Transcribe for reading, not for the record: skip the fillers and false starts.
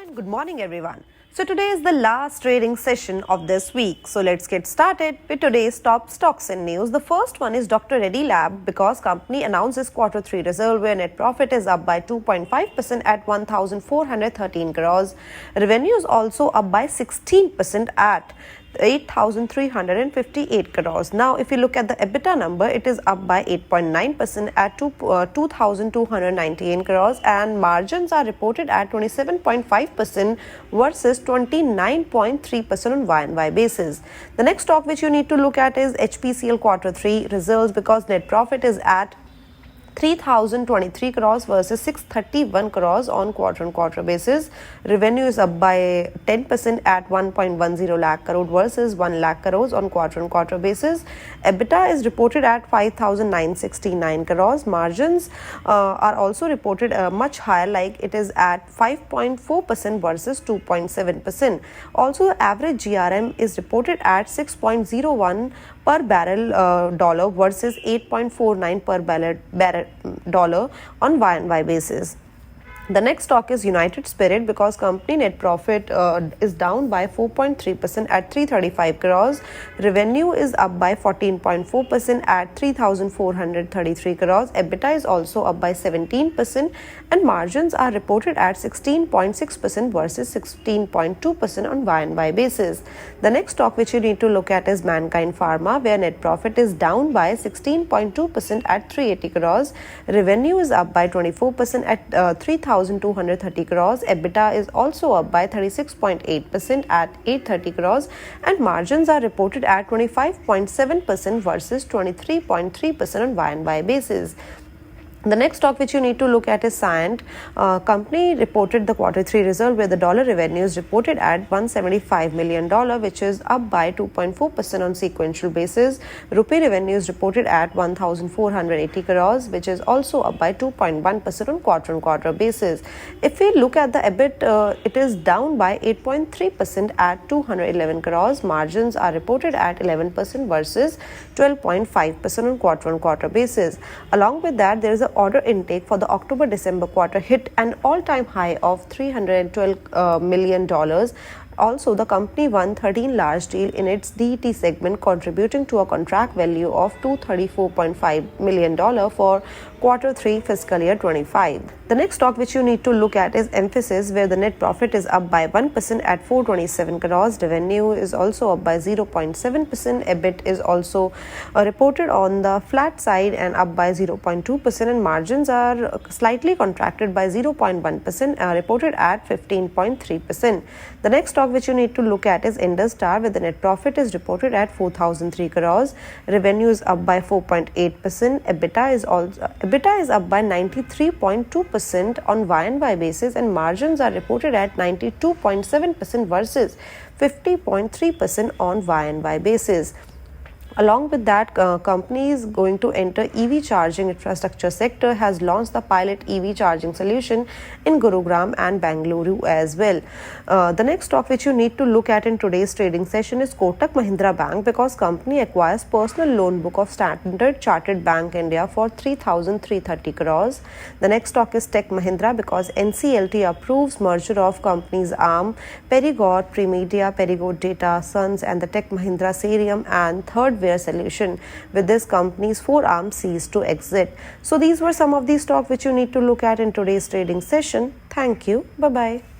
and good morning everyone. So today is the last trading session of this week. So let's get started with today's top stocks and news. The first one is Dr. Reddy Lab because company announces Q3 result where net profit is up by 2.5% at 1,413 crores. Revenue is also up by 16% at 8,358 crores. Now, if you look at the EBITDA number, it is up by 8.9% at 2,298 crores and margins are reported at 27.5% versus 29.3% on Y&Y basis. The next stock which you need to look at is HPCL Q3 results because net profit is at 3,023 crores versus 631 crores on quarter-on-quarter basis. Revenue is up by 10% at 1.10 lakh crore versus 1 lakh crores on quarter-on-quarter basis. EBITDA is reported at 5,969 crores. Margins are also reported much higher, like it is at 5.4% versus 2.7%. Also, the average GRM is reported at 6.01 per barrel dollar versus 8.49 per barrel dollar on Y&Y basis. The next stock is United Spirit because company net profit is down by 4.3% at 335 crores. Revenue is up by 14.4% at 3,433 crores. EBITDA is also up by 17% and margins are reported at 16.6% versus 16.2% on Y&Y basis. The next stock which you need to look at is Mankind Pharma where net profit is down by 16.2% at 380 crores. Revenue is up by 24% at 3,230 crores. EBITDA is also up by 36.8% at 830 crores and margins are reported at 25.7% versus 23.3% on Y&Y basis. The next stock which you need to look at is Cyient. Company reported the Q3 result where the dollar revenue is reported at $175 million, which is up by 2.4% on sequential basis. Rupee revenue is reported at 1,480 crores, which is also up by 2.1% on quarter-on-quarter basis. If we look at the EBIT, it is down by 8.3% at 211 crores. Margins are reported at 11% versus 12.5% on quarter-on-quarter basis. Along with that, there is a order intake for the October-December quarter hit an all-time high of $312 million. Also, the company won 13 large deals in its DET segment, contributing to a contract value of $234.5 million for Q3 fiscal year 25. The next stock which you need to look at is Emphasis, where the net profit is up by 1% at 427 crores. Revenue is also up by 0.7%. EBIT is also reported on the flat side and up by 0.2%, and margins are slightly contracted by 0.1%, reported at 15.3%. The next stock which you need to look at is Indus Star, where the net profit is reported at 4,003 crores. Revenue is up by 4.8%. EBITDA is up by 93.2% on Y&Y basis, and margins are reported at 92.7% versus 50.3% on Y&Y basis. Along with that, company is going to enter EV charging infrastructure sector, has launched the pilot EV charging solution in Gurugram and Bengaluru as well. The next stock which you need to look at in today's trading session is Kotak Mahindra Bank because company acquires personal loan book of Standard Chartered Bank India for 3,330 crores. The next stock is Tech Mahindra because NCLT approves merger of companies arm Perigord, Premedia, Perigord Data, Sons and the Tech Mahindra Serium and Third Solution. With this, company's 4 arms cease to exist. So these were some of the stocks which you need to look at in today's trading session. Thank you. Bye-bye.